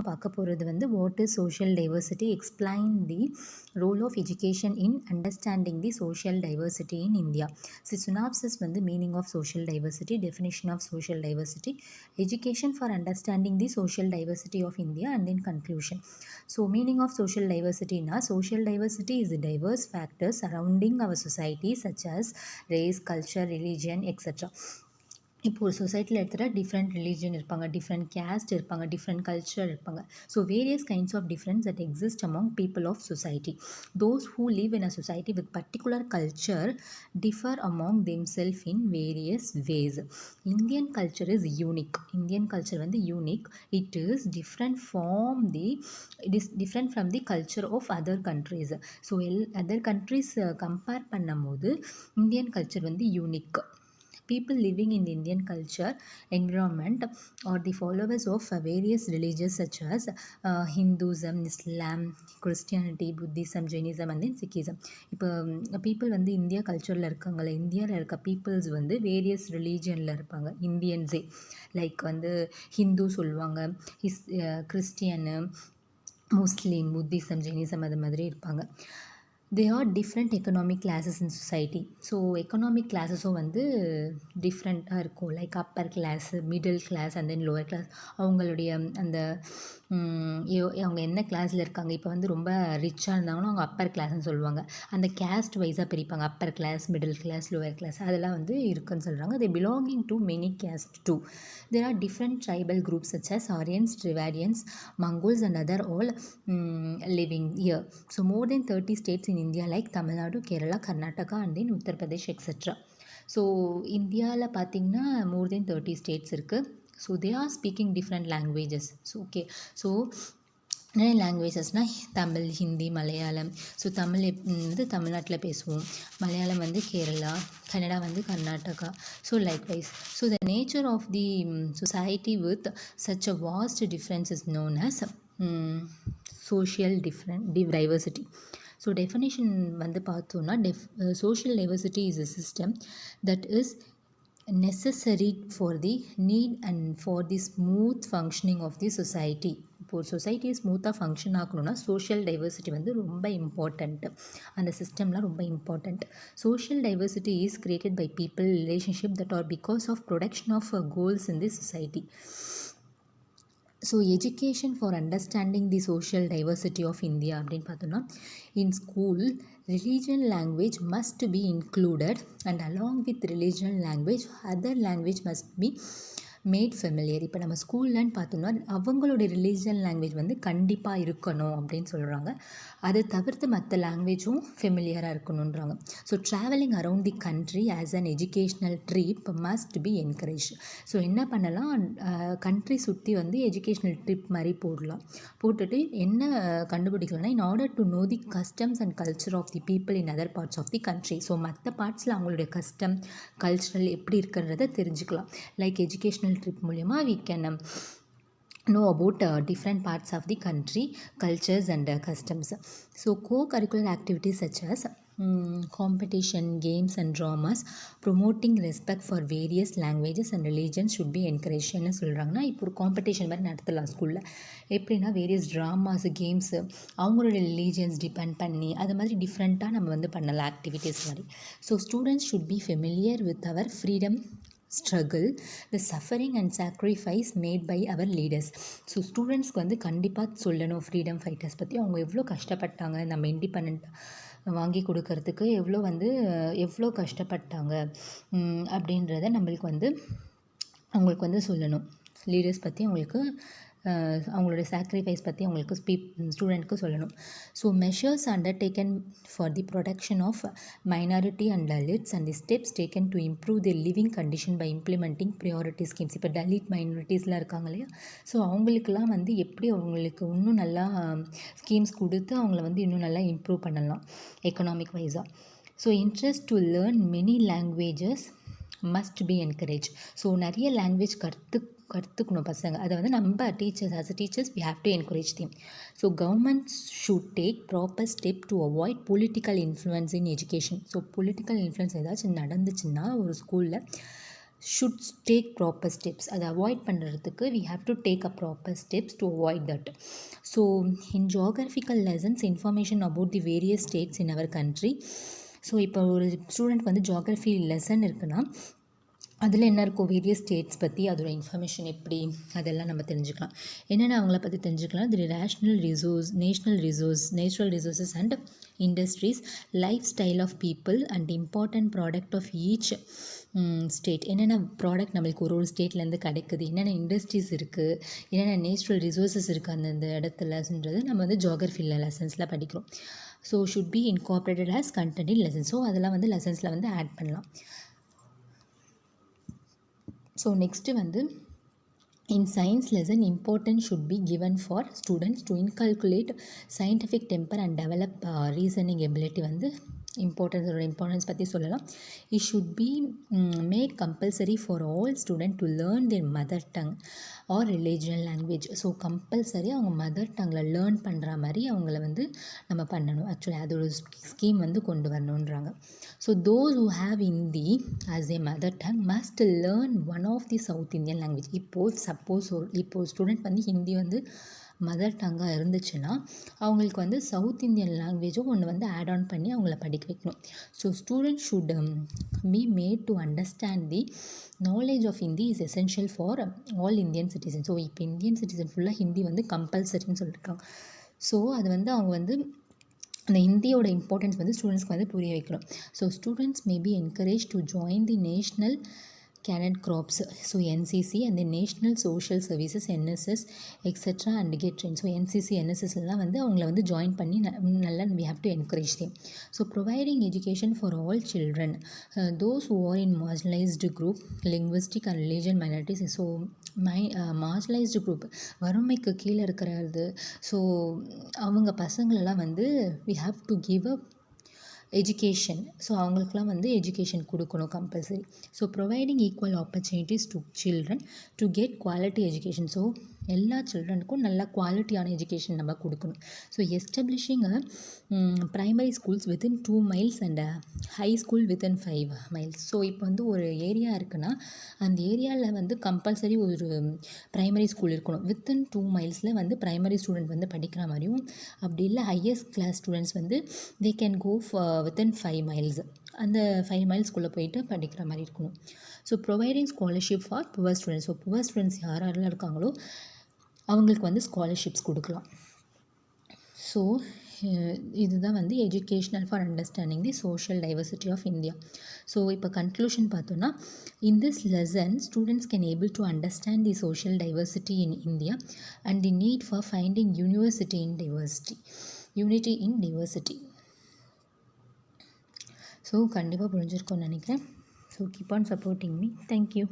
பார்க்க போகிறது வந்து what is social diversity, explain the role of education in understanding the social diversity in India. Synopsis வந்து meaning of social diversity, definition of social diversity, education for understanding the social diversity of India and then conclusion. So meaning of social டைவர்சிட்டினா social diversity is diverse factors surrounding our society such as race, culture, religion, etc. இப்போ ஒரு சொசைட்டியில் எடுத்துகிட்டா different religion இருப்பாங்க, different caste இருப்பாங்க, different culture இருப்பாங்க. So various kinds of difference that exist among people of society. Those who live in a society with particular culture differ among themselves in various ways. Indian culture is unique. Indian culture வந்து unique. It is different from the culture of other countries. So other countries compare பண்ணும்போது Indian culture வந்து unique. People living in the Indian culture environment are the followers of various religions such as Hinduism, Islam, Christianity, Buddhism, Jainism and then Sikhism. இப்போ people வந்து India கல்ச்சரில் இருக்காங்களே, இந்தியாவில் இருக்க peoples வந்து various ரிலீஜனில் இருப்பாங்க. இந்தியன்ஸே லைக் வந்து ஹிந்து சொல்லுவாங்க, கிறிஸ்டியனு, முஸ்லீம், புத்திசம், ஜெயினிசம் அது மாதிரி இருப்பாங்க. They are different economic classes in society. So economic கிளாஸஸும் வந்து டிஃப்ரெண்ட்டாக இருக்கும். Like upper class, middle class and then lower class. அவங்களுடைய அந்த அவங்க என்ன கிளாஸில் இருக்காங்க. இப்போ வந்து ரொம்ப ரிச்சாக இருந்தாங்கன்னா அவங்க அப்பர் கிளாஸ்ன்னு சொல்லுவாங்க. அந்த கேஸ்ட் வைஸாக பிரிப்பாங்க. Upper class, middle class, lower class அதெல்லாம் வந்து இருக்குன்னு சொல்கிறாங்க. They belonging to many caste too. There are different tribal groups such as Aryans, Dravidians, Mongols and other all living here. So more than 30 states in India like Tamil Nadu, Kerala, Karnataka and then Uttar Pradesh etc. So இந்தியாவில் பார்த்திங்கன்னா more than 30 states இருக்குது. So they are speaking different languages. So okay, so நிறைய லாங்குவேஜஸ்னால் Tamil, Hindi, Malayalam. So Tamil வந்து தமிழ்நாட்டில் பேசுவோம், மலையாளம் வந்து கேரளா, கன்னடா வந்து Karnataka. So likewise. So the nature of the society with such a vast difference is known as social diversity. So definition வந்து பார்த்தோன்னா social diversity is a system that is necessary for the need and for the smooth functioning of the society. இப்போ ஒரு சொசைட்டியை ஸ்மூத்தாக function ஆகணும்னா social diversity வந்து ரொம்ப important. அந்த சிஸ்டம்லாம் ரொம்ப important. Social diversity is created by people relationship that are because of production of goals in the society. So education for understanding the social diversity of India அப்படின்னு பார்த்தோன்னா, in school religion language must be included and along with religion language other language must be made familiar. இப்போ நம்ம ஸ்கூல்லன்னு பார்த்தோம்னா அவங்களுடைய religion language வந்து கண்டிப்பாக இருக்கணும் அப்படின்னு சொல்கிறாங்க. அதை தவிர்த்து மற்ற லாங்குவேஜும் ஃபெமிலியராக இருக்கணுன்றாங்க. So travelling around the country as an educational trip must be encourage. So என்ன பண்ணலாம், கண்ட்ரி சுற்றி வந்து எஜுகேஷ்னல் ட்ரிப் மாதிரி போட்டுட்டு என்ன கண்டுபிடிக்கலாம்னா, in order to know the customs and culture of the people in other parts of the country. So மற்ற பார்ட்ஸில் அவங்களுடைய கஸ்டம், கல்ச்சரல் எப்படி இருக்குன்றதை தெரிஞ்சுக்கலாம். லைக் எஜுகேஷ்னல் ட்ரிப் மூலயமா we can know about different parts of the country, cultures and customs. So co-curricular activities such as competition, games and dramas promoting respect for various languages and religions should be encouraged. என்ன சொல்கிறாங்கன்னா, இப்போ ஒரு competition மாதிரி நடத்தலாம் ஸ்கூலில். எப்படின்னா various dramas, games அவங்களோட religions depend பண்ணி அது மாதிரி டிஃப்ரெண்ட்டாக நம்ம வந்து பண்ணலாம் ஆக்டிவிட்டீஸ் மாதிரி. So students should be familiar with our freedom struggle, the suffering and sacrifice made by our leaders. So ஸ்டூடெண்ட்ஸ்க்கு வந்து கண்டிப்பாக சொல்லணும் ஃப்ரீடம் ஃபைட்டர்ஸ் பற்றி. அவங்க எவ்வளோ கஷ்டப்பட்டாங்க நம்ம இண்டிபெண்ட் வாங்கி கொடுக்கறதுக்கு, எவ்வளோ கஷ்டப்பட்டாங்க அப்படின்றத அவங்களுக்கு வந்து சொல்லணும். லீடர்ஸ் பற்றி அவங்களோட சாக்ரிஃபைஸ் பற்றி அவங்களுக்கு ஸ்டூடெண்ட்க்கு சொல்லணும். So measures undertaken for the protection of minority and dalits and the steps taken to improve the living condition by implementing priority schemes. இப்போ டலிட் மைனாரிட்டிஸ்லாம் இருக்காங்க இல்லையா, ஸோ அவங்களுக்கெல்லாம் வந்து எப்படி அவங்களுக்கு இன்னும் நல்லா ஸ்கீம்ஸ் கொடுத்து அவங்கள வந்து இன்னும் நல்லா இம்ப்ரூவ் பண்ணலாம் எக்கனாமிக் வைஸாக. So interest to learn many languages must be encourage. So நிறைய லாங்குவேஜ் கற்றுக்கணும் பசங்க. அதை வந்து நம்ம teachers we have to encourage them. So government should take proper step to avoid political influence in education. So political influence ஏதாச்சும் நடந்துச்சுன்னா ஒரு ஸ்கூலில் should take proper steps. அதை அவாய்ட் பண்ணுறதுக்கு we have to take a proper steps to avoid that. So in geographical lessons, information about the various states in our country. So இப்போ ஒரு student வந்து geography lesson இருக்குன்னா அதில் என்ன இருக்கும், various states பற்றி அதோட இன்ஃபர்மேஷன் எப்படி அதெல்லாம் நம்ம தெரிஞ்சுக்கலாம். என்னென்ன அவங்கள பற்றி தெரிஞ்சுக்கலாம், the rational resource, national resource, natural resources and industries, life style of people and important product of each state. என்னென்ன ப்ராடக்ட் நம்மளுக்கு ஒரு ஒரு ஸ்டேட்லேருந்து கிடைக்குது, என்னென்ன இண்டஸ்ட்ரீஸ் இருக்குது, என்னென்ன நேச்சுரல் ரிசோர்ஸஸ் இருக்குது அந்தந்த இடத்துலன்றது நம்ம வந்து ஜியாகிரஃபி லெசன்ஸில் படிக்கிறோம். So should be incorporated as content in lessons. So அதெல்லாம் வந்து லெசன்ஸில் வந்து ஆட் பண்ணலாம். ஸோ நெக்ஸ்ட்டு வந்து in science lesson, importance should be given for students to inculcate scientific temper and develop reasoning ability. வந்து இம்பார்ட்டன்ஸ் பற்றி சொல்லலாம். it should be made compulsory for all students to learn their mother tongue or religion language. So compulsory அவங்க mother டங்கில் learn பண்ணுற மாதிரி அவங்கள வந்து நம்ம பண்ணணும். ஆக்சுவலி அது ஒரு ஸ்கீம் வந்து கொண்டு வரணுன்றாங்க. So those who have Hindi as a mother tongue must learn one of the South Indian language. இப்போது ஸ்டூடெண்ட் வந்து ஹிந்தி வந்து மதர் டங்காக இருந்துச்சுன்னா அவங்களுக்கு வந்து சவுத் இந்தியன் லாங்குவேஜும் ஒன்று வந்து ஆட் ஆன் பண்ணி அவங்கள படிக்க வைக்கணும். So student should be made to understand the knowledge of Hindi is essential for all Indian citizen. So இப்போ இந்தியன் சிட்டிசன் ஃபுல்லாக ஹிந்தி வந்து கம்பல்சரின்னு சொல்லியிருக்காங்க. ஸோ அது வந்து அவங்க வந்து அந்த ஹிந்தியோட இம்பார்ட்டன்ஸ் வந்து ஸ்டூடெண்ட்ஸ்க்கு வந்து புரிய வைக்கணும். So students may be encourage to join the national cadet corps, so NCC and the National Social Services, NSS, etc. and get trained. So NCC, NSS எல்லாம் வந்து அவங்கள வந்து ஜாயின் பண்ணி நல்லா we have to encourage them. So providing education for all children, those who are in marginalized group, linguistic and religion minorities. So marginalised group, வறுமைக்கு கீழே இருக்கிறது, so அவங்க பசங்களெல்லாம் வந்து we have to give up education. So அவங்களுக்குலாம் வந்து education கொடுக்கணும் compulsory. So providing equal opportunities to children to get quality education. So எல்லா சில்ட்ரனுக்கும் நல்ல குவாலிட்டியான எஜுகேஷன் நம்ம கொடுக்கணும். So establishing primary schools within 2 miles and high school within 5 miles. So இப்போ வந்து ஒரு ஏரியா இருக்குன்னா அந்த ஏரியாவில் வந்து கம்பல்சரி ஒரு ப்ரைமரி ஸ்கூல் இருக்கணும். வித்தின் 2 miles வந்து ப்ரைமரி ஸ்டூடெண்ட் வந்து படிக்கிற மாதிரியும், அப்படி இல்லை ஹையஸ்ட் கிளாஸ் ஸ்டூடெண்ட்ஸ் வந்து they can go within 5 miles, அந்த 5 milesக்குள்ளே போயிட்டு படிக்கிற மாதிரி இருக்கணும். So providing scholarship for poor students. So poor students யாரெல்லாம் இருக்காங்களோ அவங்களுக்கு வந்து ஸ்காலர்ஷிப்ஸ் கொடுக்கலாம். ஸோ இதுதான் வந்து educational for understanding the social diversity of India. So இப்போ கன்க்ளூஷன் பார்த்தோன்னா, in this lesson students can able to understand the social diversity in India and the need for finding unity in diversity. So கண்டிப்பாக புரிஞ்சிருக்கோன்னு நினைக்கிறேன். So keep on supporting me. Thank you.